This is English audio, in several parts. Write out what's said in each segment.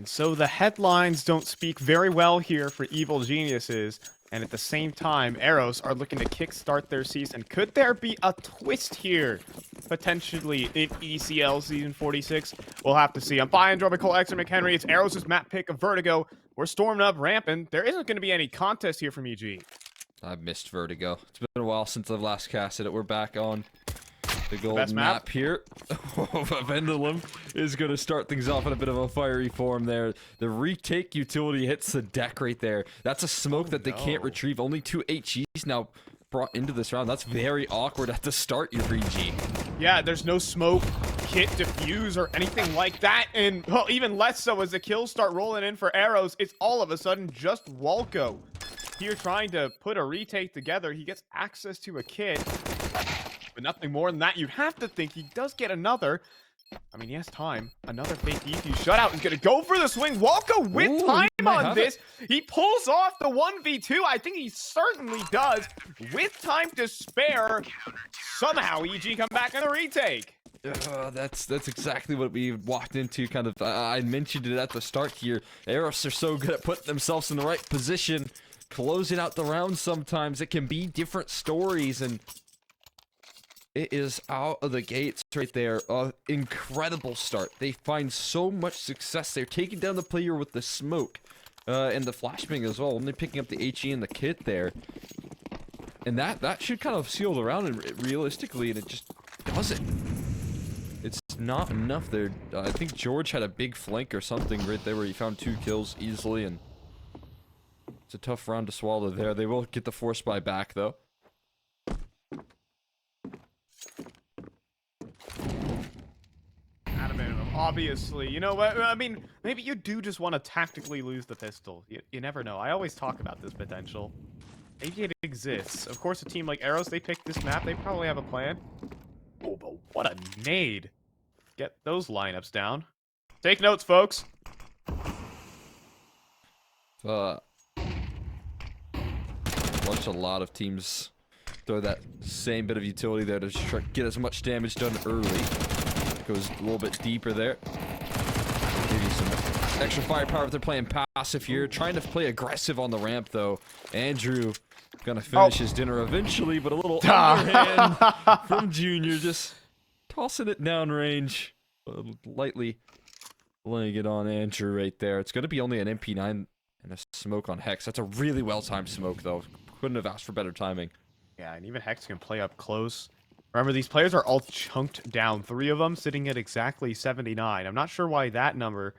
And so the headlines don't speak very well here for Evil Geniuses. And at the same time, Eros are looking to kickstart their season. Could there be a twist here, potentially, in ECL Season 46? We'll have to see. I'm buying Nicole X and McHenry. It's Eros' map pick of Vertigo. We're storming up rampant. There isn't going to be any contest here from EG. I've missed Vertigo. It's been a while since I've last casted it. We're back on the gold Best map here. Pendulum is going to start things off in a bit of a fiery form there. The retake utility hits the deck right there. That's a smoke that they can't retrieve. Only 2 HEs now brought into this round. That's very awkward at the start, your 3G. Yeah, there's no smoke, kit, defuse, or anything like that. And, well, even less so as the kills start rolling in for Eros. It's all of a sudden just Walco here trying to put a retake together. He gets access to a kit, but nothing more than that. You'd have to think he does get another. I mean, he has time. Another fake defuse shutout is going to go for the swing. Walco with time on this. He pulls off the 1v2. I think he certainly does. With time to spare, somehow EG come back on the retake. That's exactly what we walked into. Kind of, I mentioned it at the start here. Eros are so good at putting themselves in the right position, closing out the round. Sometimes it can be different stories, and it is out of the gates right there. Incredible start. They find so much success. They're taking down the player with the smoke and the flashbang as well. Only picking up the HE and the kit there, and that should kind of seal the round. And realistically, and it just doesn't. It's not enough there. I think Jeorge had a big flank or something right there where he found 2 kills easily, and it's a tough round to swallow there. They will get the force buy back though. At a minimum, obviously. You know what? I mean, maybe you do just want to tactically lose the pistol. You never know. I always talk about this potential. Maybe it exists. Of course, a team like Eros, they picked this map. They probably have a plan. Oh, but what a nade. Get those lineups down. Take notes, folks. Watch a lot of teams throw that same bit of utility there to try to get as much damage done early. It goes a little bit deeper there. Give you some extra firepower if they're playing passive here. Trying to play aggressive on the ramp, though. Andrew gonna finish his dinner eventually, but a little underhand from Junior, just tossing it down range, lightly laying it on Andrew right there. It's gonna be only an MP9 and a smoke on Hex. That's a really well-timed smoke, though. Couldn't have asked for better timing. Yeah, and even Hex can play up close. Remember, these players are all chunked down. 3 of them sitting at exactly 79. I'm not sure why that number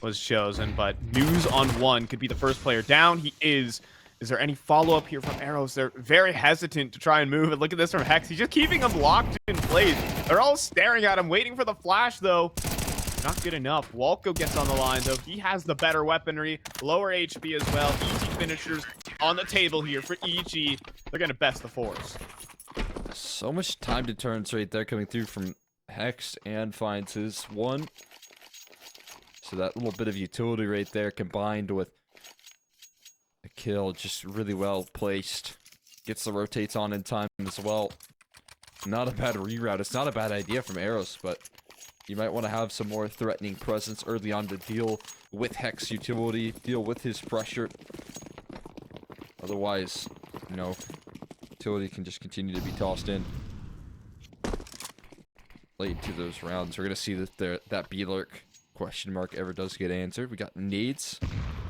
was chosen, but News on 1 could be the first player down. He is. Is there any follow-up here from Eros? They're very hesitant to try and move. And look at this from Hex. He's just keeping them locked in place. They're all staring at him, waiting for the flash, though. Not good enough. Walco gets on the line, though. He has the better weaponry, lower HP as well. Easy finishers on the table here for EG. They're going to best the force. So much time to turns right there coming through from Hex, and finds his one. So that little bit of utility right there combined with a kill, just really well placed. Gets the rotates on in time as well. Not a bad reroute. It's not a bad idea from Eros, but you might want to have some more threatening presence early on to deal with Hex utility, deal with his pressure. Otherwise, you know, utility can just continue to be tossed in late to those rounds. We're going to see that that B-lurk question mark ever does get answered. We got nades,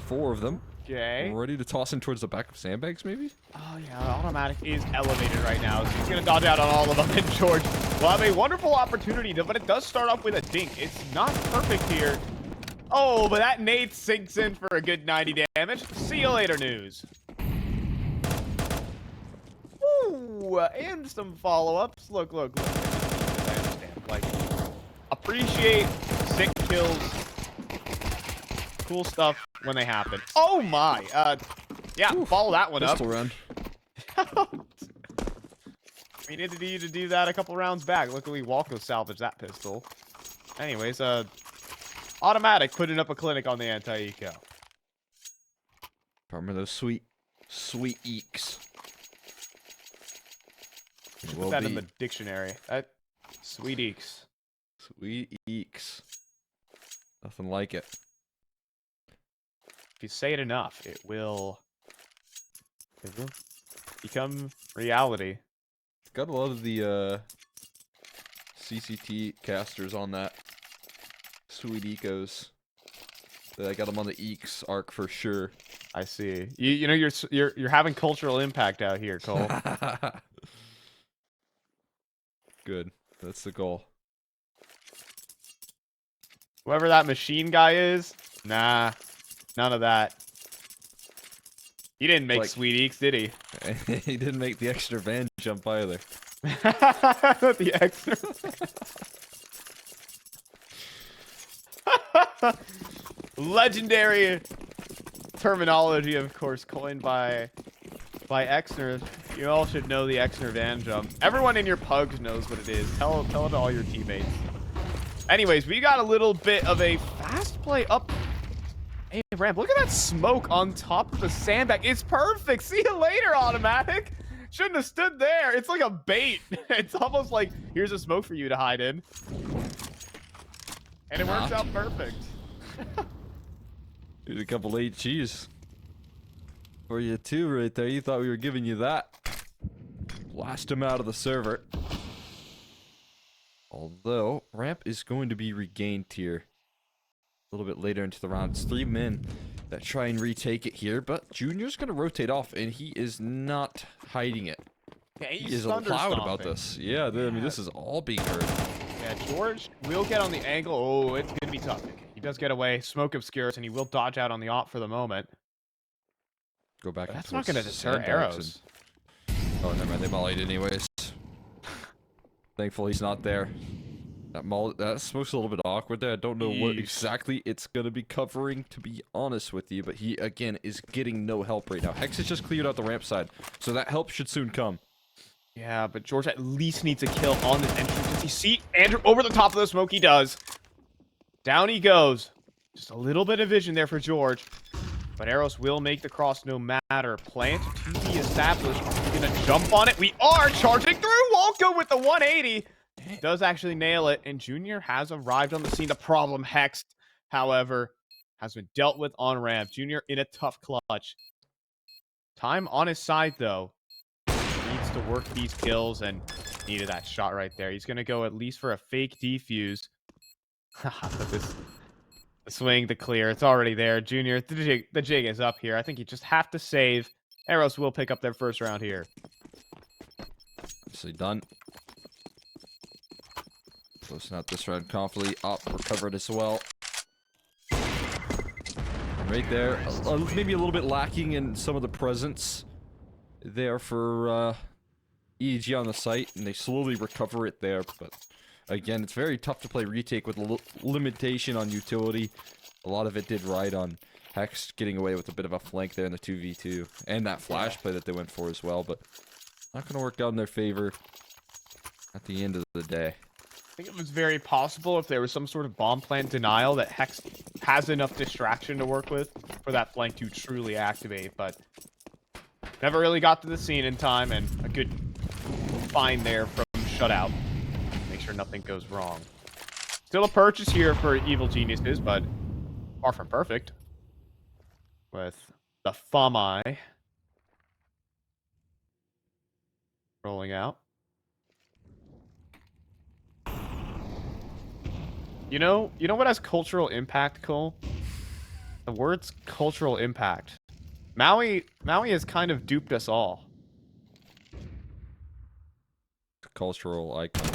4 of them. Okay. Ready to toss him towards the back of sandbags, maybe? Oh, yeah, the automatic is elevated right now, so he's going to dodge out on all of them, and Jeorge will have a wonderful opportunity, but it does start off with a dink. It's not perfect here. Oh, but that nade sinks in for a good 90 damage. See you later, News. Ooh, and some follow-ups. Look. I understand. Like, appreciate sick kills. Cool stuff when they happen. Oh my! Yeah, follow that one up. Pistol round. We needed you to do that a couple rounds back. Luckily, Walco salvaged that pistol. Anyways, automatic putting up a clinic on the anti-eco. Remember those sweet eeks. Put that in the dictionary. Sweet eeks. Sweet eeks. Nothing like it. if you say it enough, it will become reality. Got a lot of the CCT casters on that. Sweet ecos. I got them on the Eeks arc for sure. I see. You know you're having cultural impact out here, Cole. Good. That's the goal. Whoever that machine guy is, nah, none of that. He didn't make Like- Sweet Eeks, did he? He didn't make the extra van jump either. The extra. Legendary terminology, of course, coined by Exner. You all should know the Exner van jump. Everyone in your pugs knows what it is. Tell it to all your teammates. Anyways, we got a little bit of a fast play up. Hey, Ramp, look at that smoke on top of the sandbag. It's perfect. See you later, Automatic. Shouldn't have stood there. It's like a bait. It's almost like, here's a smoke for you to hide in. And it works out perfect. Here's a couple late cheese. For you too, right there. You thought we were giving you that. Blast him out of the server. Although, ramp is going to be regained here. A little bit later into the round. It's 3 men that try and retake it here, but Junior's going to rotate off, and he is not hiding it. Yeah, He is loud about this. Yeah, I mean, this is all being heard. Yeah, Jeorge will get on the angle. Oh, it's going to be tough. He does get away. Smoke obscures, and he will dodge out on the op for the moment. Go back. But that's not going to deter Eros. Oh, never mind. They mollied anyways. Thankfully, he's not there. That smoke's a little bit awkward there. I don't know what exactly it's going to be covering, to be honest with you. But he, again, is getting no help right now. Hex has just cleared out the ramp side, so that help should soon come. Yeah, but Jeorge at least needs a kill on this entrance. Does he see Andrew over the top of the smoke? He does. Down he goes. Just a little bit of vision there for Jeorge. But Eros will make the cross no matter. Plant to be established. We're going to jump on it. We are charging through. Walko with the 180. Does actually nail it. And Junior has arrived on the scene. The problem, Hex, however, has been dealt with on ramp. Junior in a tough clutch. Time on his side, though. Needs to work these kills and needed that shot right there. He's going to go at least for a fake defuse. The swing, the clear, it's already there. Junior, the jig is up here. I think you just have to save. Eros will pick up their first round here. Nicely done. Closing out this round confidently. Up, recovered as well. And right there, maybe a little bit lacking in some of the presence there for EEG on the site, and they slowly recover it there, but again, it's very tough to play retake with limitation on utility. A lot of it did ride on Hex getting away with a bit of a flank there in the 2v2, and that flash play that they went for as well, but not going to work out in their favor at the end of the day. I think it was very possible if there was some sort of bomb plant denial that Hex has enough distraction to work with for that flank to truly activate, but never really got to the scene in time, and a good find there from shutout. Make sure nothing goes wrong. Still a purchase here for Evil Geniuses, but far from perfect. With the Famai rolling out. You know what has cultural impact, Cole? The word's cultural impact. Maui has kind of duped us all. Cultural icon.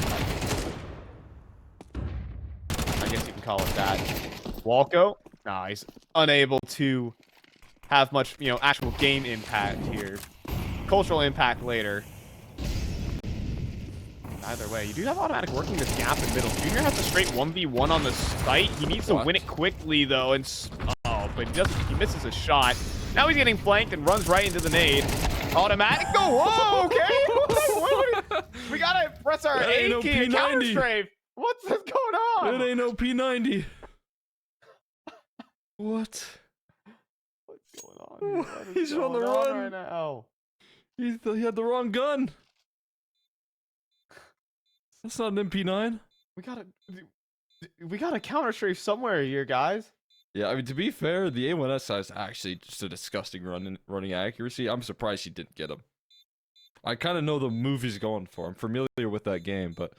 I guess you can call it that. Walko? Nah, he's unable to have much, actual game impact here. Cultural impact later. Either way, you do have automatic working this gap in middle. Junior has a straight 1v1 on the site. He needs to win it quickly, though, and but he misses a shot. Now he's getting flanked and runs right into the nade. Automatic go. Whoa, okay. We gotta press our A key and counter strafe. What's this going on? It ain't no P90. What? What's going on? What He's on the run right now. He had the wrong gun. That's not an MP9. We gotta counter strafe somewhere here, guys. Yeah, I mean, to be fair, the A1S has actually just a disgusting running accuracy. I'm surprised he didn't get him. I kind of know the move he's going for. I'm familiar with that game, but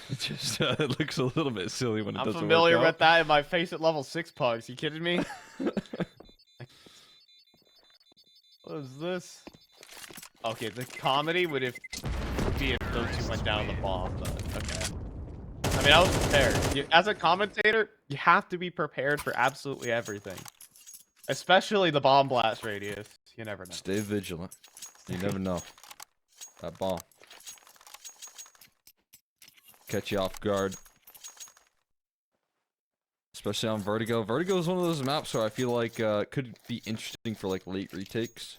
it just it looks a little bit silly when it I'm doesn't familiar work with that in my face at level 6 pugs. You kidding me? What is this? Okay, the comedy would be if those two went down on the bomb, but okay. I mean, I was prepared. As a commentator, you have to be prepared for absolutely everything. Especially the bomb blast radius. You never know. Stay vigilant. You never know. That bomb. Catch you off guard. Especially on Vertigo. Vertigo is one of those maps where I feel like could be interesting for like late retakes.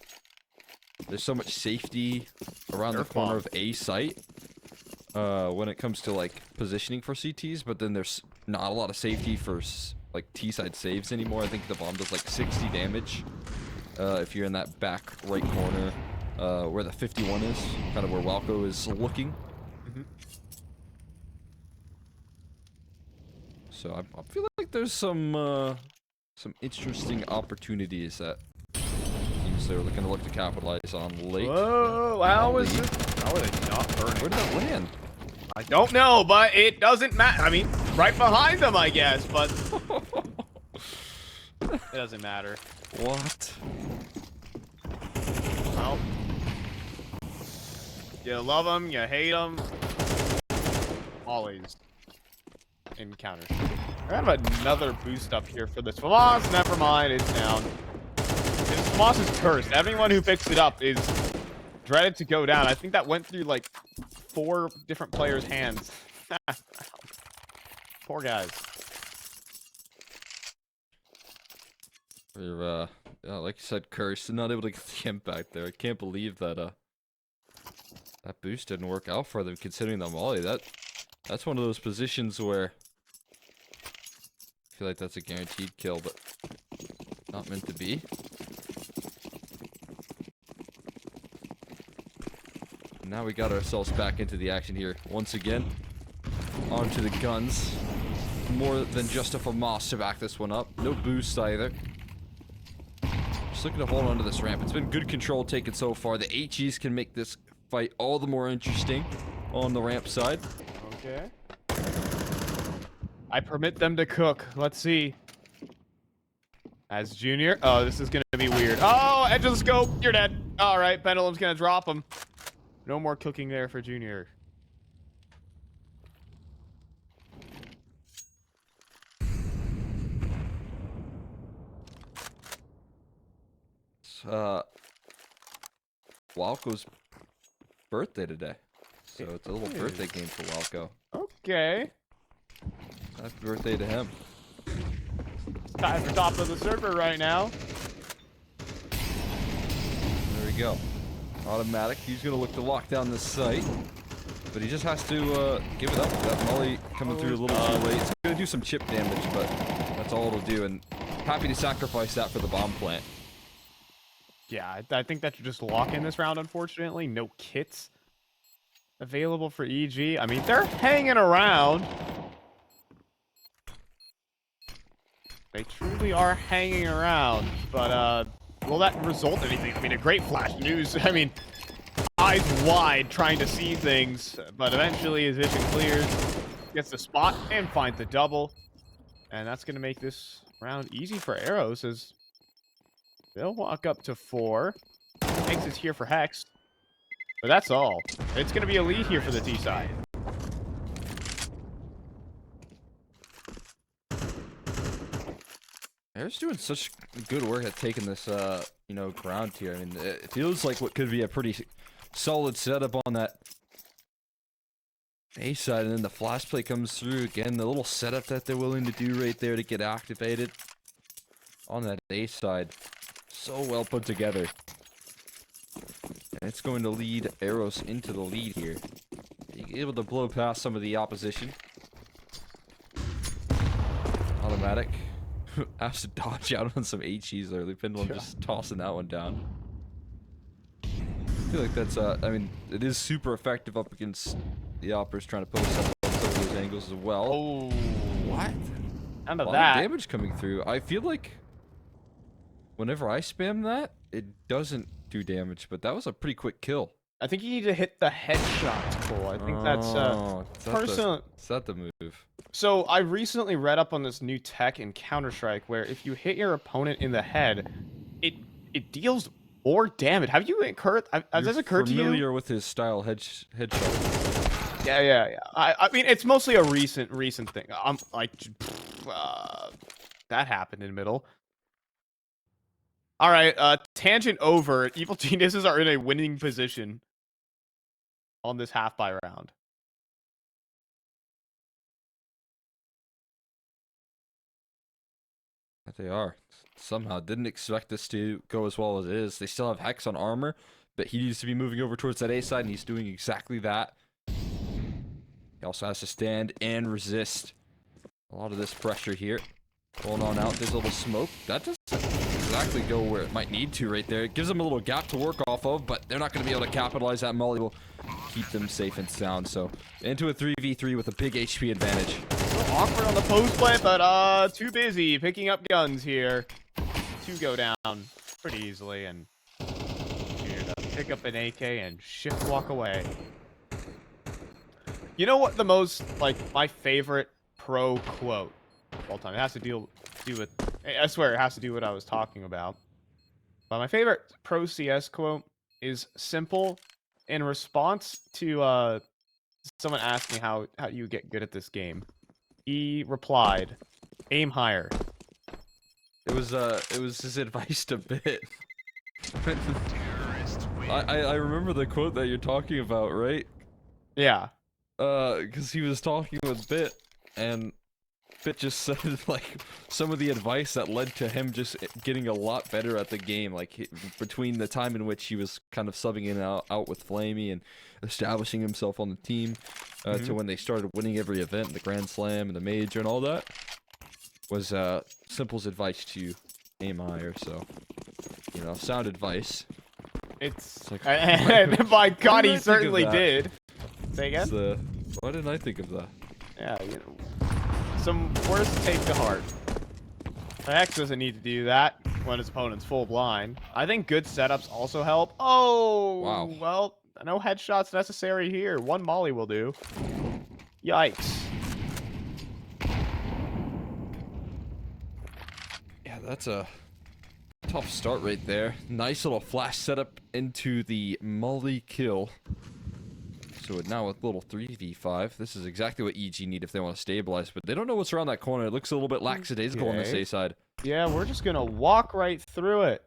There's so much safety around the corner of A site when it comes to like positioning for CTs, but then there's not a lot of safety for like T side saves anymore. I think the bomb does like 60 damage if you're in that back right corner where the 51 is, kind of where Walco is looking. So I feel like there's some interesting opportunities that teams they're looking to look to capitalize on late. Whoa! How is it? How are they not burning? Where did that land? I don't know, but it doesn't matter. I mean, right behind them, I guess, but it doesn't matter. What? Well, you love them, you hate them. Always encounters. I have another boost up here for this FAMAS. Never mind, it's down. FAMAS is cursed. Everyone who picks it up is dreaded to go down. I think that went through like 4 different players' hands. Poor guys. We're like you said, cursed and not able to get the impact there. I can't believe that that boost didn't work out for them, considering the molly. That's one of those positions where I feel like that's a guaranteed kill, but not meant to be. Now we got ourselves back into the action here once again. Onto the guns. More than just a FAMAS to back this one up. No boost either. Just looking to hold on to this ramp. It's been good control taken so far. The HEs can make this fight all the more interesting on the ramp side. Okay. I permit them to cook. Let's see. As Junior. Oh, this is going to be weird. Oh, edge of the scope. You're dead. All right, Pendulum's going to drop him. No more cooking there for Junior. It's Walco's birthday today. So it's a little birthday game for Walco. Okay. Happy birthday to him. Time for top of the server right now. There we go. Automatic. He's going to look to lock down this site. But he just has to give it up. That molly coming through a little too late. It's going to do some chip damage, but that's all it'll do. And happy to sacrifice that for the bomb plant. Yeah, I think that should just lock in this round, unfortunately. No kits available for EG. I mean, they're hanging around. They truly are hanging around. But, will that result in anything? I mean, a great flash news. I mean, eyes wide trying to see things. But eventually his vision clears. Gets the spot and finds the double. And that's going to make this round easy for Eros as they'll walk up to 4. Hex is here for Hex. But that's all. It's going to be a lead here for the T side. Eros doing such good work at taking this, you know, ground here. I mean, it feels like what could be a pretty solid setup on that A side, and then the flash play comes through again. The little setup that they're willing to do right there to get activated on that A side, so well put together. And it's going to lead Eros into the lead here. Being able to blow past some of the opposition. Automatic. Has to dodge out on some HEs there. Pendulum just tossing that one down. I feel like that's, I mean, it is super effective up against the Oppers trying to put us up on some of those angles as well. Oh. What? None A of lot that. of damage coming through. I feel like whenever I spam that, it doesn't do damage, but that was a pretty quick kill. I think you need to hit the headshot, Cole. I think that's personal. Is that the move? So I recently read up on this new tech in Counter-Strike where if you hit your opponent in the head, it deals more damage. Have you occurred? Has this occurred to you? Familiar with his style headshot? Yeah. I mean, it's mostly a recent thing. I'm like, that happened in the middle. All right, tangent over. Evil Geniuses are in a winning position on this half by round. They are. Somehow didn't expect this to go as well as it is. They still have Hex on armor, but he needs to be moving over towards that A side, and he's doing exactly that. He also has to stand and resist a lot of this pressure here. Going on out, there's a little smoke. That doesn't exactly go where it might need to right there. It gives them a little gap to work off of, but they're not going to be able to capitalize. That molly will keep them safe and sound. So into a 3v3 with a big HP advantage. Awkward on the post play, but too busy picking up guns here. Two go down pretty easily, and here to pick up an AK and shift walk away. You know what the most, like, my favorite pro quote of all time? It has to do with, I swear it has to do with what I was talking about. But my favorite pro CS quote is simple. In response to someone asking how you get good at this game, he replied, "Aim higher." It was his advice to Bit. I remember the quote that you're talking about, right? Yeah. Because he was talking with Bit, and Bit just said like some of the advice that led to him just getting a lot better at the game. Like between the time in which he was kind of subbing in and out with Flamey and establishing himself on the team, to when they started winning every event, the Grand Slam and the Major and all that, was Simple's advice to aim higher. So, you know, sound advice. It's like, and by God, he certainly did. Say again? Why didn't I think of that? Yeah, you know, some words to take to heart. Hex doesn't need to do that when his opponent's full blind. I think good setups also help. Oh, wow. Well, no headshots necessary here. One molly will do. Yikes. Yeah, that's a tough start right there. Nice little flash setup into the multi-kill. So now with little 3v5, this is exactly what EG need if they want to stabilize, but they don't know what's around that corner. It looks a little bit lackadaisical on this A side. Yeah, we're just gonna walk right through it.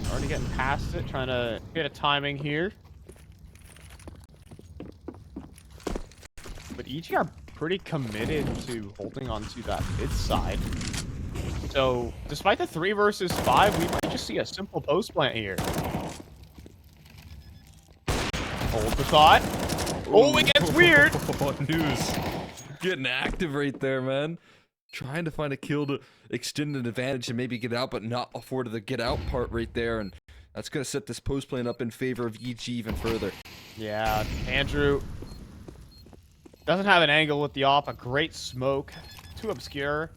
Already getting past it, trying to get a timing here. But EG are pretty committed to holding on to that mid side. So, despite the 3 versus 5, we might just see a simple post plant here. Hold the thought. Oh, it gets weird! News. Getting active right there, man. Trying to find a kill to extend an advantage and maybe get out, but not afford the get out part right there. And that's going to set this post plane up in favor of EG even further. Yeah, Andrew doesn't have an angle with the op. A great smoke. Too obscure.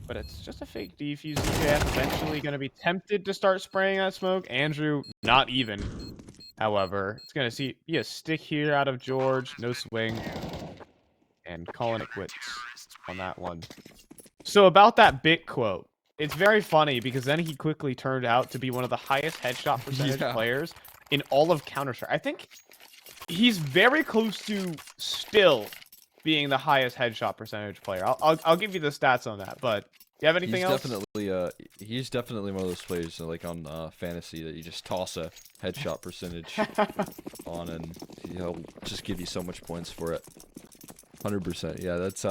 But it's just a fake defuse. EJF eventually going to be tempted to start spraying that smoke. Andrew, not even. However, it's going to be a stick here out of Jeorge. No swing. And calling it quits on that one. So about that Bit quote. It's very funny because then he quickly turned out to be one of the highest headshot percentage players in all of Counter-Strike. I think he's very close to still being the highest headshot percentage player. I'll give you the stats on that, but do you have anything else? He's definitely one of those players like on fantasy that you just toss a headshot percentage on and he'll just give you so much points for it. 100%. Yeah, that's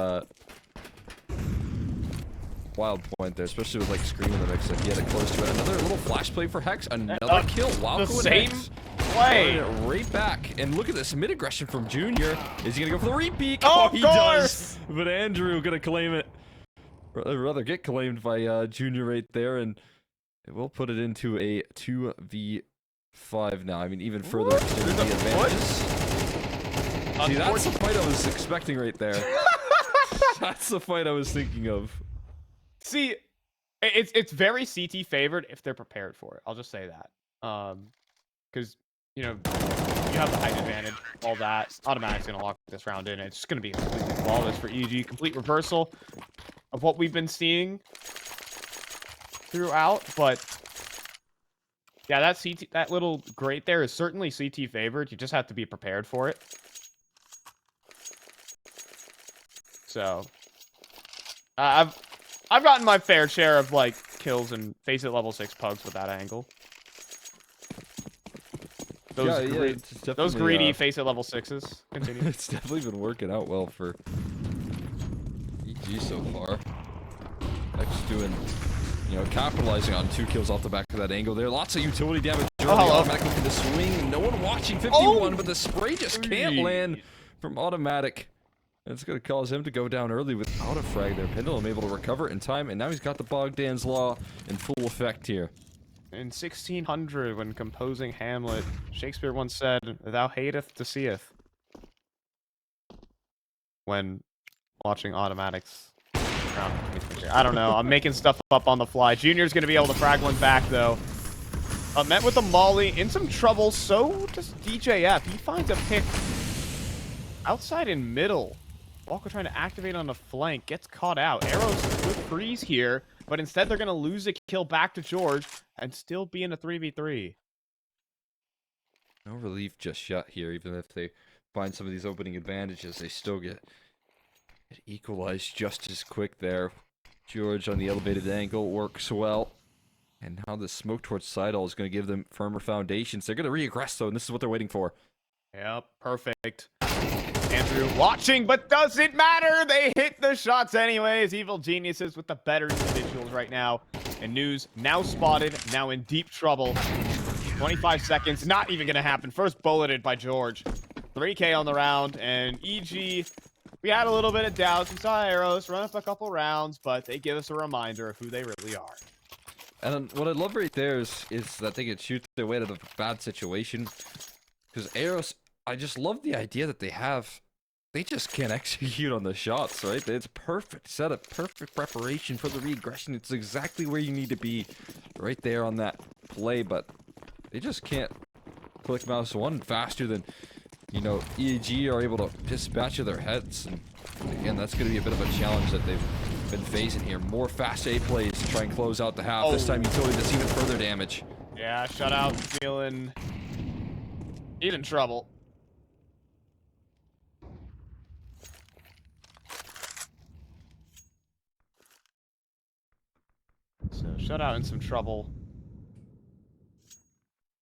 wild point there, especially with like Scream in the mix. Like he had it close to it. Another little flash play for Hex. Another kill. Wow, the same play. Right back. And look at this mid aggression from Junior. Is he gonna go for the repeat? Oh, he does. But Andrew gonna claim it. Rather get claimed by Junior right there, and it will put it into a 2v5 now. I mean, even further extending the advantages. See, that's the fight I was expecting right there. That's the fight I was thinking of. See, it's very CT favored if they're prepared for it. I'll just say that. Because, you know, you have the height advantage, all that. Automatic's going to lock this round in. It's just going to be completely flawless for EG. Complete reversal of what we've been seeing throughout. But, yeah, that little grate there is certainly CT favored. You just have to be prepared for it. So, I've gotten my fair share of, like, kills and face it level 6 pugs with that angle. Those greedy face at level 6s. Continue. It's definitely been working out well for EG so far. X doing, you know, capitalizing on 2 kills off the back of that angle there. Lots of utility damage. Automatic looking to swing. No one watching 51, but the spray just can't land from Automatic. It's going to cause him to go down early without a frag there. Pendulum able to recover in time, and now he's got the Bogdan's Law in full effect here. In 1600, when composing Hamlet, Shakespeare once said, "Thou hateth to seeth." When watching Automatics. I don't know. I'm making stuff up on the fly. Junior's going to be able to frag one back, though. Met with a molly, in some trouble. So does DJF. He finds a pick outside in middle. Walker trying to activate on the flank. Gets caught out. Eros with freeze here. But instead, they're going to lose a kill back to Jeorge and still be in a 3v3. No relief just yet here. Even if they find some of these opening advantages, they still get equalized just as quick there. Jeorge on the elevated angle works well. And now the smoke towards Sidle is going to give them firmer foundations. They're going to re-aggress, though, and this is what they're waiting for. Yep, perfect. Andrew watching, but doesn't matter. They hit the shots anyways. Evil geniuses with the better individuals right now. And News now spotted, now in deep trouble. 25 seconds, not even going to happen. First bulleted by Jeorge. 3K on the round, and EG, we had a little bit of doubts. We saw Eros run up a couple rounds, but they give us a reminder of who they really are. And what I love right there is that they can shoot their way out of a bad situation. Because Eros, I just love the idea that they just can't execute on the shots, right? It's perfect setup, perfect preparation for the re-aggression. It's exactly where you need to be right there on that play, but they just can't click mouse one faster than, you know, EG are able to dispatch of their heads. And again, that's going to be a bit of a challenge that they've been facing here. More fast A plays to try and close out the half. This time utility does even further damage. Yeah, shutout feeling in trouble. So shutout in some trouble.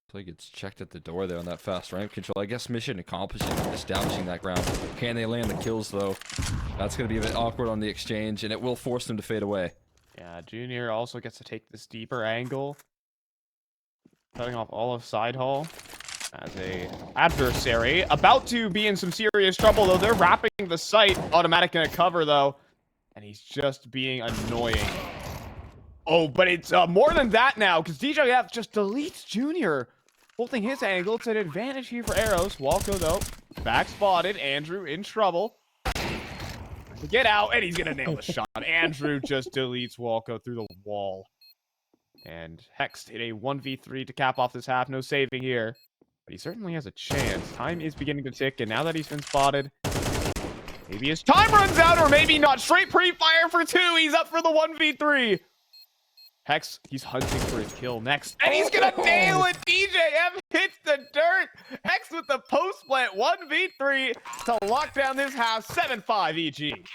Play gets checked at the door there on that fast ramp control. I guess mission accomplishing establishing that ground. Can they land the kills though? That's going to be a bit awkward on the exchange, and it will force them to fade away. Yeah, Junior also gets to take this deeper angle, cutting off all of side hall as a adversary. About to be in some serious trouble though. They're wrapping the site. Automatic gonna cover though, and he's just being annoying. Oh, but it's more than that now, because DJF just deletes Junior. Holding his angle, it's an advantage here for Eros. Walko, though, back spotted. Andrew in trouble. Get out, and he's going to nail the shot. Andrew just deletes Walko through the wall. And Hex hit a 1v3 to cap off this half. No saving here. But he certainly has a chance. Time is beginning to tick, and now that he's been spotted, maybe his time runs out, or maybe not. Straight pre-fire for 2. He's up for the 1v3. Hex, he's hunting for his kill next, and he's gonna nail it! DJF hits the dirt! Hex with the post-plant 1v3 to lock down this half, 7-5 EG.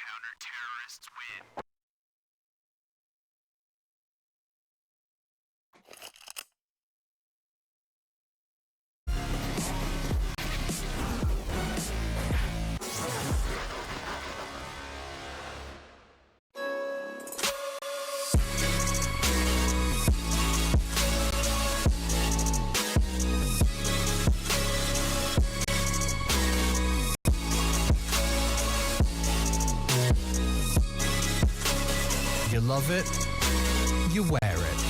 You love it, you wear it.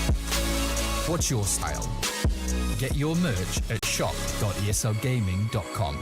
What's your style? Get your merch at shop.eslgaming.com.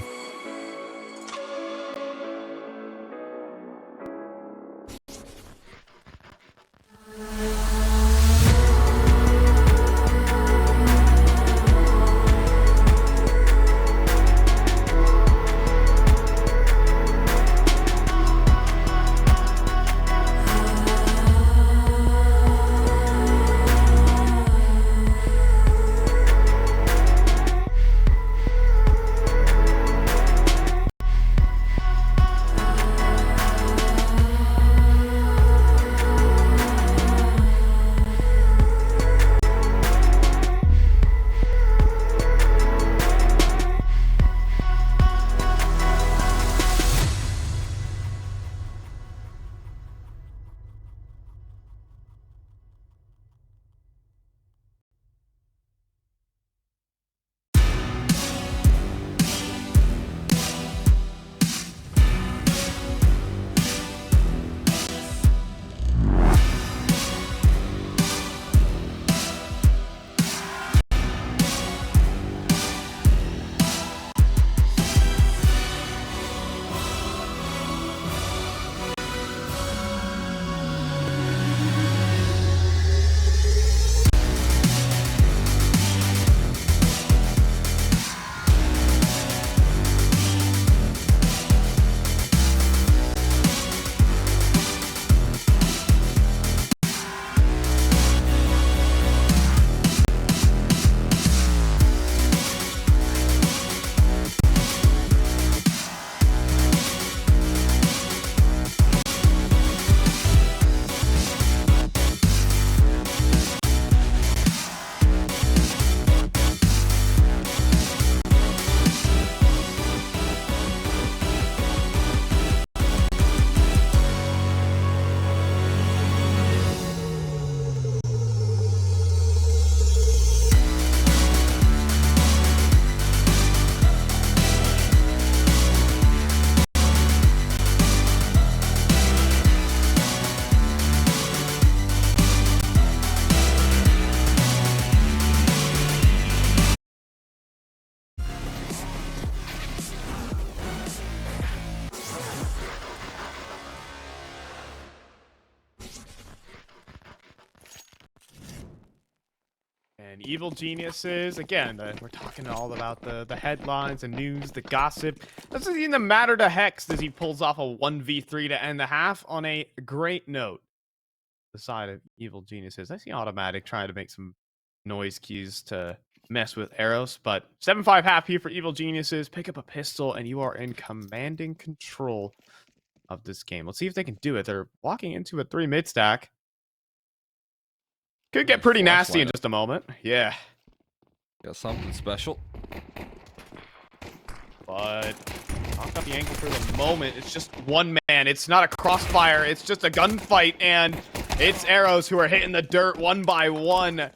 And Evil Geniuses, again, we're talking all about the headlines and news, the gossip. Doesn't even matter to Hex as he pulls off a 1v3 to end the half on a great note. The side of Evil Geniuses. I see Automatic trying to make some noise cues to mess with Eros, but 7-5 half here for Evil Geniuses. Pick up a pistol, and you are in commanding control of this game. Let's see if they can do it. They're walking into a 3 mid stack. Could get pretty nasty in just a moment. Yeah. Got something special. But talk about the angle for the moment. It's just one man. It's not a crossfire. It's just a gunfight, and it's Eros who are hitting the dirt one by one.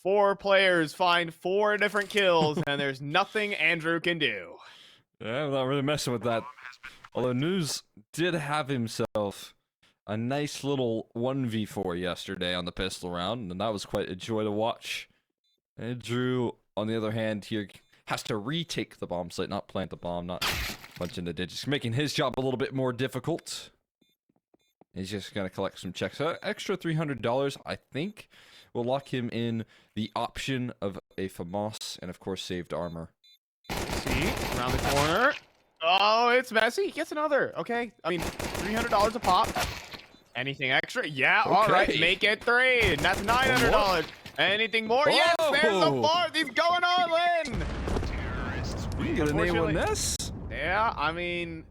4 players find 4 different kills, and there's nothing Andrew can do. Yeah, I'm not really messing with that. Although News did have himself a nice little 1v4 yesterday on the pistol round, and that was quite a joy to watch. And Drew, on the other hand, here has to retake the bomb site, not plant the bomb, not punch in the digits, making his job a little bit more difficult. He's just going to collect some checks. Extra $300, I think, will lock him in the option of a FAMAS and, of course, saved armor. See, around the corner. Oh, it's messy. He gets another. Okay, I mean, $300 a pop. Anything extra? Yeah, Okay. all right, make it 3. And that's $900. Anything more? Whoa. Yes, there's the 4th. He's going all in. You get an A1S? Yeah, I mean,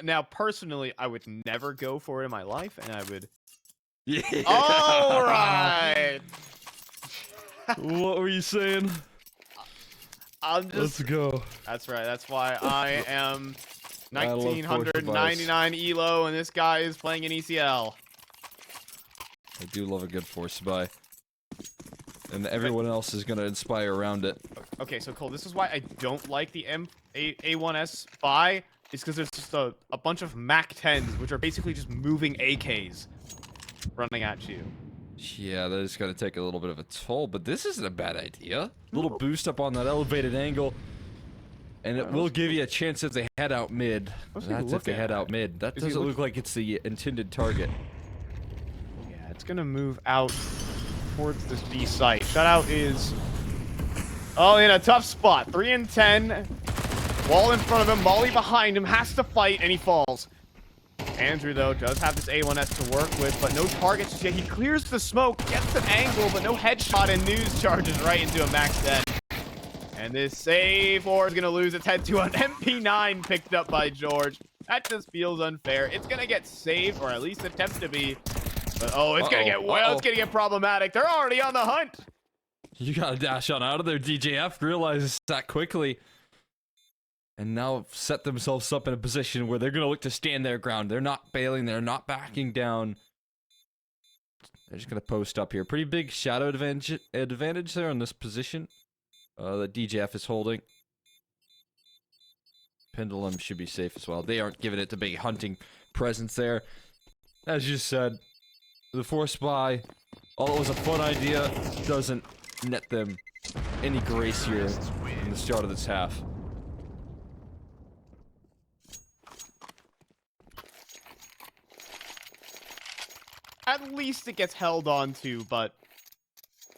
now personally, I would never go for it in my life, and I would. Yeah. All right. What were you saying? I'm just. Let's go. That's right. That's why I am I love 1999 elo, and this guy is playing an ECL. I do love a good force buy. And everyone else is going to inspire around it. Okay, so Cole, this is why I don't like the A1S buy, is because there's just a bunch of MAC-10s, which are basically just moving AKs running at you. Yeah, that is going to take a little bit of a toll, but this isn't a bad idea. A little boost up on that elevated angle, and it will give you a chance if they head out mid. That's if they head out mid. That doesn't look like it's the intended target. Yeah, it's going to move out towards this B site. Shutout is in a tough spot. 3 and 10. Wall in front of him, Molly behind him, has to fight, and he falls. Andrew, though, does have this A1S to work with, but no targets just yet. He clears the smoke, gets an angle, but no headshot, and News charges right into a max 10. And this save 4 is going to lose its head to an MP9 picked up by Jeorge. That just feels unfair. It's going to get saved, or at least attempt to be. But, it's going to get, it's going to get problematic. They're already on the hunt. You got to dash on out of there. DJF realizes that quickly. And now set themselves up in a position where they're going to look to stand their ground. They're not bailing. They're not backing down. They're just going to post up here. Pretty big shadow advantage there on this position that DJF is holding. Pendulum should be safe as well. They aren't giving it the big hunting presence there. As you said, the force buy, although it was a fun idea, doesn't net them any grace here in the start of this half. At least it gets held on to, but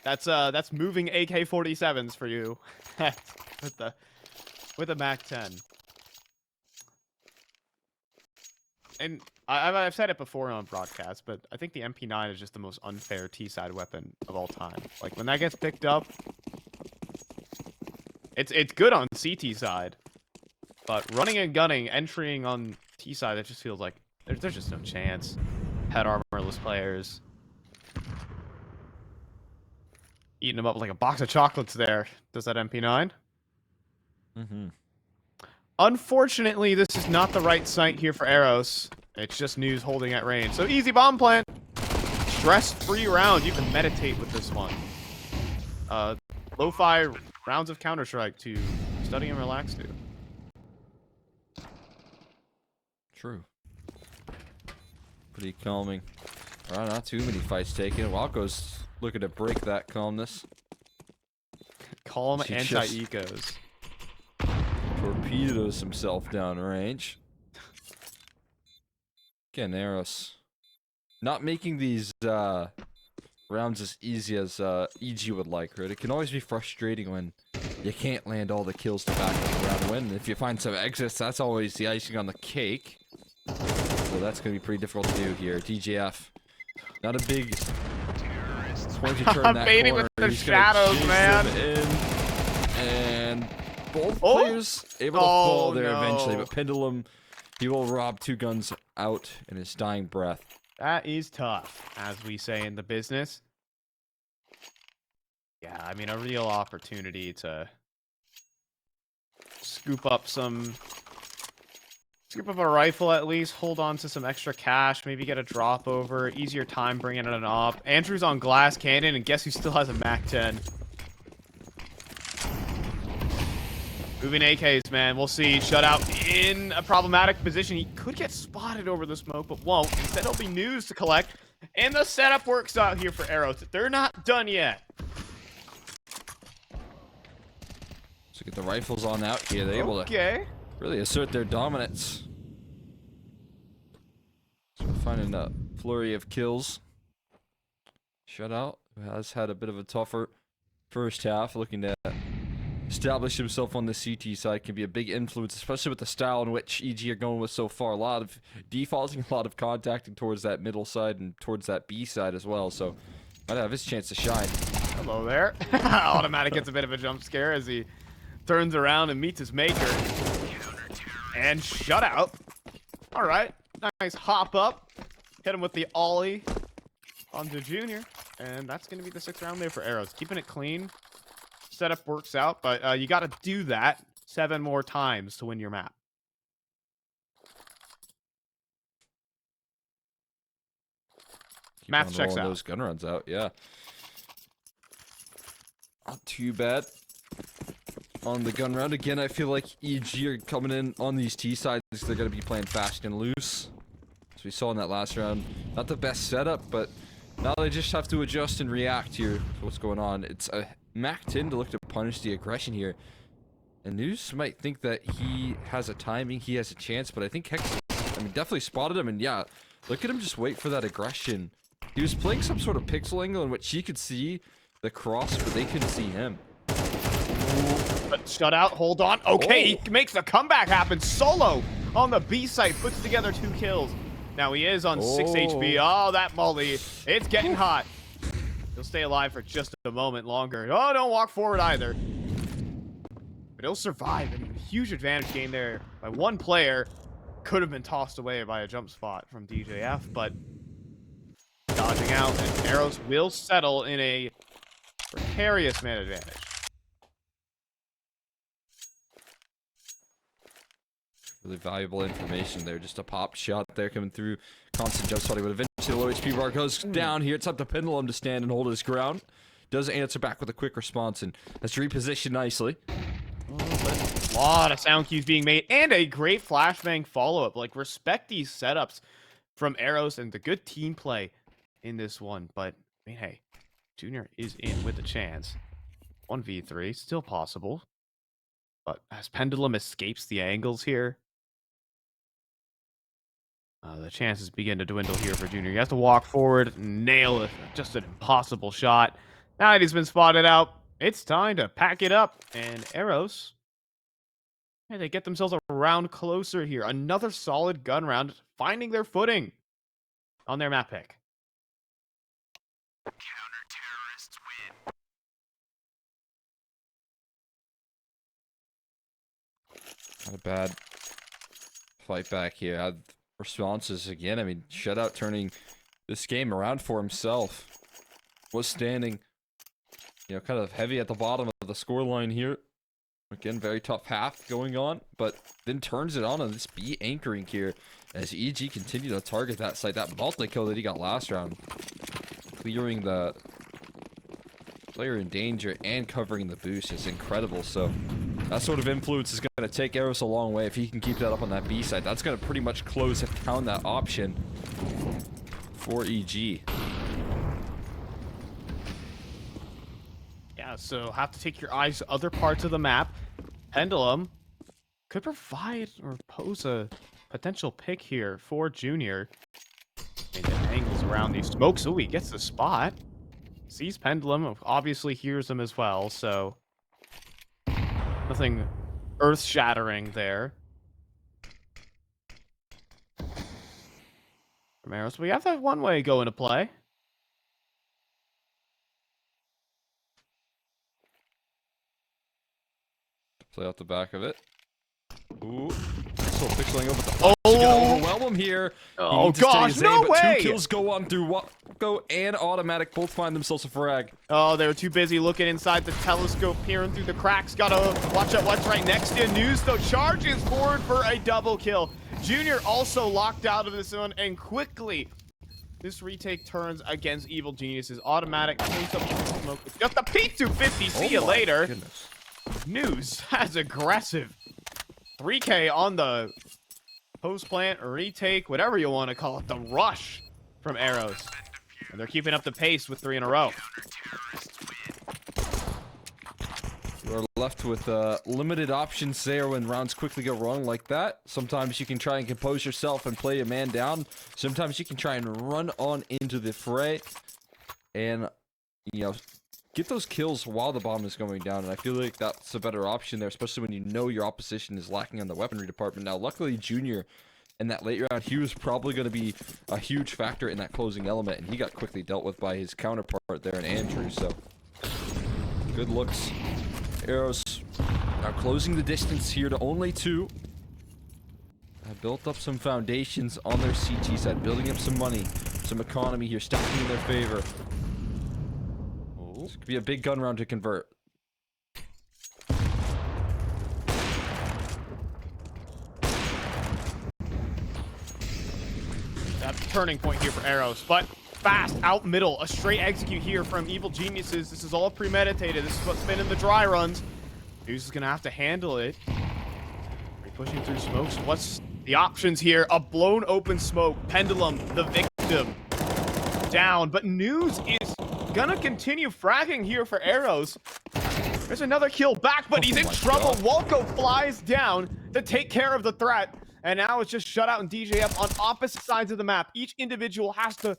that's moving AK-47s for you with the MAC-10. And I've said it before on broadcast, but I think the MP9 is just the most unfair T-side weapon of all time. Like when that gets picked up, it's good on CT side, but running and gunning, entering on T side, it just feels like there's just no chance. Head armorless players eating them up like a box of chocolates. There does that MP9. Unfortunately, this is not the right site here for Eros. It's just News holding at range. So easy bomb plant. Stress-free round. You can meditate with this one. Lo-fi rounds of Counter-Strike to study and relax to. True. Pretty calming. Alright, not too many fights taken. Walco's looking to break that calmness. Calm anti-ecos. Torpedoes himself down range. Again, Eros not making these rounds as easy as EG would like, right? It can always be frustrating when you can't land all the kills to back up the round win. If you find some exits, that's always the icing on the cake. So that's going to be pretty difficult to do here. DJF, not a big point to turn that Baiting corner. with the He's gonna shadows, chase man. them in, and both players able to fall there eventually, but Pendulum, he will rob 2 guns out in his dying breath. That is tough, as we say in the business. Yeah, I mean, a real opportunity to scoop up a rifle at least, hold on to some extra cash, maybe get a drop over, easier time bringing it up. Andrew's on glass cannon, and guess who still has a MAC-10? Moving AKs, man. We'll see. Shutout in a problematic position. He could get spotted over the smoke, but won't. Instead, it'll be news to collect. And the setup works out here for Eros. They're not done yet. So get the rifles on out here. They're able to really assert their dominance. So we're finding a flurry of kills. Shutout, who has had a bit of a tougher first half, looking to establish himself on the CT side, can be a big influence, especially with the style in which EG are going with so far. A lot of defaulting, a lot of contacting towards that middle side and towards that B side as well. So might have his chance to shine. Hello there. Automatic gets a bit of a jump scare as he turns around and meets his maker. And Shutout. All right. Nice hop up. Hit him with the ollie onto Junior. And that's going to be the 6th round there for Eros. Keeping it clean. Setup works out, but you got to do that 7 more times to win your map. Math checks out. Those gun runs out, yeah. Not too bad. On the gun round again, I feel like EG are coming in on these T sides. They're going to be playing fast and loose, as we saw in that last round. Not the best setup, but now they just have to adjust and react here to what's going on. It's a MAC-10 to look to punish the aggression here. And News might think that he has a timing, he has a chance, but I think Hex, definitely spotted him. And yeah, look at him just wait for that aggression. He was playing some sort of pixel angle in which he could see the cross, but they couldn't see him. But Shutout, hold on. Okay, he makes the comeback happen solo on the B site, puts together 2 kills. Now he is on 6 HP. Oh, that molly. It's getting hot. He'll stay alive for just a moment longer. Oh, don't walk forward either. But he'll survive. And a huge advantage gained there by 1 player. Could have been tossed away by a jump spot from DJF, but dodging out, and Eros will settle in a precarious man advantage. Really valuable information there. Just a pop shot there coming through. Constant jump spot. But eventually the low HP bar goes down here. It's up to Pendulum to stand and hold his ground. Does answer back with a quick response and has repositioned nicely. A lot of sound cues being made and a great flashbang follow-up. Like, respect these setups from Eros and the good team play in this one. But, I mean, hey, Junior is in with a chance. 1v3, still possible. But as Pendulum escapes the angles here, the chances begin to dwindle here for Junior. He has to walk forward, nail it. Just an impossible shot. Now that he's been spotted out, it's time to pack it up. And Eros, hey, they get themselves a round closer here. Another solid gun round, finding their footing on their map pick. Counter-terrorists win. Not a bad fight back here. Had responses again. Shutout turning this game around for himself. Was standing, kind of heavy at the bottom of the scoreline here. Again, very tough half going on, but then turns it on this B anchoring here as EG continue to target that site. That multi-kill that he got last round, clearing the player in danger and covering the boost is incredible. So that sort of influence is going to take Eros a long way. If he can keep that up on that B side, that's going to pretty much close down that option for EG. Yeah, so have to take your eyes to other parts of the map. Pendulum could provide or pose a potential pick here for Junior. And the angles around these smokes. Oh, he gets the spot. sees Pendulum, obviously hears him as well, so nothing earth-shattering there. From Eros, we have that one way go into play. Play out the back of it. Ooh. So pixeling over the flash. He's gonna overwhelm him here. Oh gosh, no way! 2 kills go on through Walko and Automatic. Both find themselves a frag. Oh, they were too busy looking inside the telescope, peering through the cracks. Gotta watch out what's right next to News, though. Charges forward for a double kill. Junior also locked out of this one, and quickly, this retake turns against Evil Geniuses. Automatic cleans up the smoke. It's just a P250. See you later. Goodness. News has aggressive. 3K on the post-plant, retake, whatever you want to call it. The rush from Eros. And they're keeping up the pace with 3 in a row. You are left with limited options there when rounds quickly go wrong like that. Sometimes you can try and compose yourself and play a man down. Sometimes you can try and run on into the fray and, you know, get those kills while the bomb is going down. And I feel like that's a better option there, especially when you know your opposition is lacking on the weaponry department. Now, luckily, Junior in that late round, he was probably going to be a huge factor in that closing element, and he got quickly dealt with by his counterpart there in Andrew. So, good looks. Eros now closing the distance here to only 2. Have built up some foundations on their CT side, building up some money, some economy here, stacking in their favor. This could be a big gun round to convert. That's a turning point here for Eros, but fast out middle, a straight execute here from Evil Geniuses. This is all premeditated. This is what's been in the dry runs. News is gonna have to handle it. Pushing through smokes. What's the options here? A blown open smoke. Pendulum, the victim, down. But News is gonna continue fragging here for Eros. There's another kill back, but he's in trouble. Walko flies down to take care of the threat. And now it's just Shutout and DJF on opposite sides of the map. Each individual has to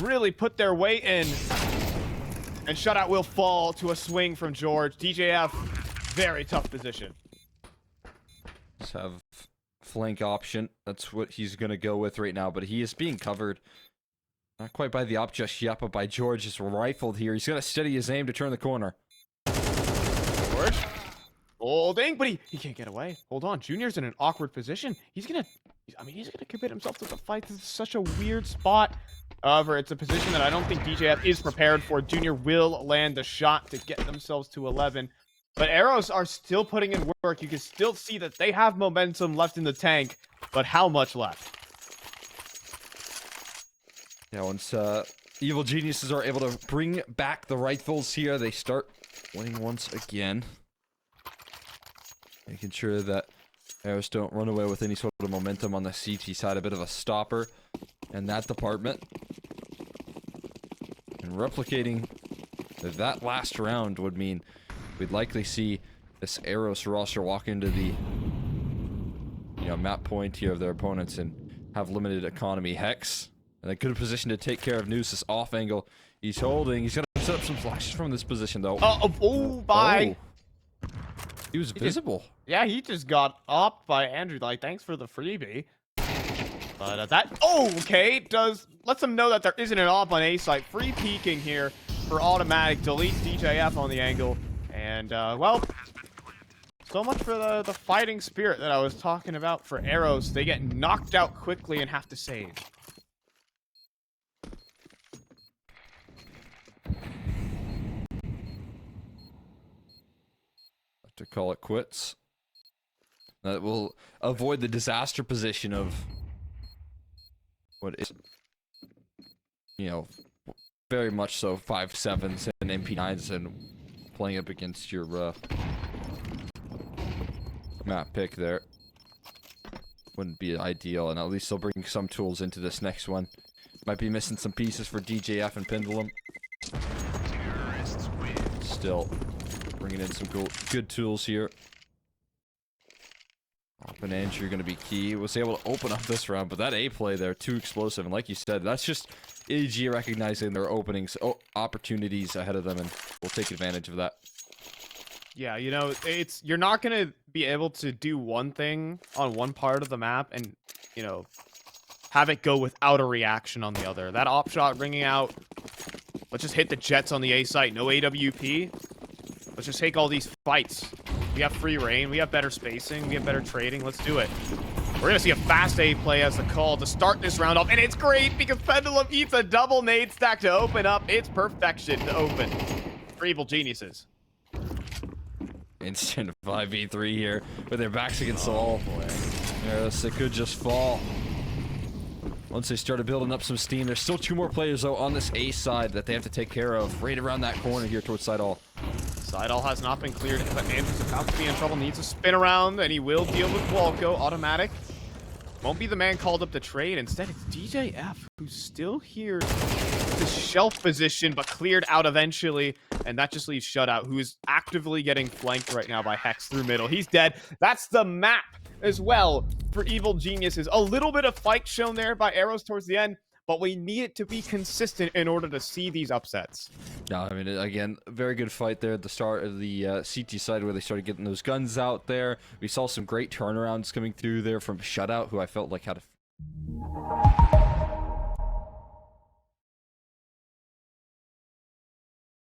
really put their weight in. And Shutout will fall to a swing from Jeorge. DJF, very tough position. Just have flank option. That's what he's going to go with right now, but he is being covered. Not quite by the op just yet, but by Jeorge. Just rifled here. He's going to steady his aim to turn the corner. Jeorge holding, but he can't get away. Hold on. Junior's in an awkward position. He's going to commit himself to the fight. This is such a weird spot. However, it's a position that I don't think DJF is prepared for. Junior will land the shot to get themselves to 11. But Eros are still putting in work. You can still see that they have momentum left in the tank, but how much left? Yeah, once Evil Geniuses are able to bring back the rifles here, they start winning once again. Making sure that Eros don't run away with any sort of momentum on the CT side. A bit of a stopper in that department. And replicating that last round would mean we'd likely see this Eros roster walk into the map point here of their opponents and have limited economy. Hex in a good position to take care of Noose. This off angle he's holding. He's gonna set up some flashes from this position though. Bye. Oh. He was visible. Yeah, he just got up by Andrew. Like, thanks for the freebie. But okay, lets them know that there isn't an op on A site. Free peeking here for Automatic. Deletes DJF on the angle. And, well, so much for the fighting spirit that I was talking about for Eros. They get knocked out quickly and have to save. To call it quits. That will avoid the disaster position of what is, very much so 5.7s and MP9s and playing up against your map pick there. Wouldn't be ideal, and at least they'll bring some tools into this next one. Might be missing some pieces for DJF and Pendulum. Still bringing in some good tools here. Open entry going to be key. Was able to open up this round, but that A play there, too explosive. And like you said, that's just AG recognizing their openings, opportunities ahead of them, and we'll take advantage of that. Yeah, you know, you're not gonna be able to do one thing on one part of the map and, you know, have it go without a reaction on the other. That op shot ringing out. Let's just hit the Jets on the A site. No AWP. Let's just take all these fights. We have free reign. We have better spacing. We have better trading. Let's do it. We're going to see a fast A play as the call to start this round off. And it's great because Pendulum eats a double nade stack to open up. It's perfection to open for Evil Geniuses. Instant 5v3 here with their backs against the wall. Eros, it could just fall. Once they started building up some steam, there's still 2 more players, though, on this A side that they have to take care of right around that corner here towards Sidall. Sidall has not been cleared, but Andrew's about to be in trouble. Needs a spin around, and he will deal with Walco. Automatic. Won't be the man called up to trade. Instead, it's DJF, who's still here. His shelf position, but cleared out eventually. And that just leaves Shutout, who is actively getting flanked right now by Hex through middle. He's dead. That's the map as well for Evil Geniuses. A little bit of fight shown there by Eros towards the end, but we need it to be consistent in order to see these upsets. No, I mean, again, very good fight there at the start of the CT side where they started getting those guns out there. We saw some great turnarounds coming through there from Shutout, who I felt like had a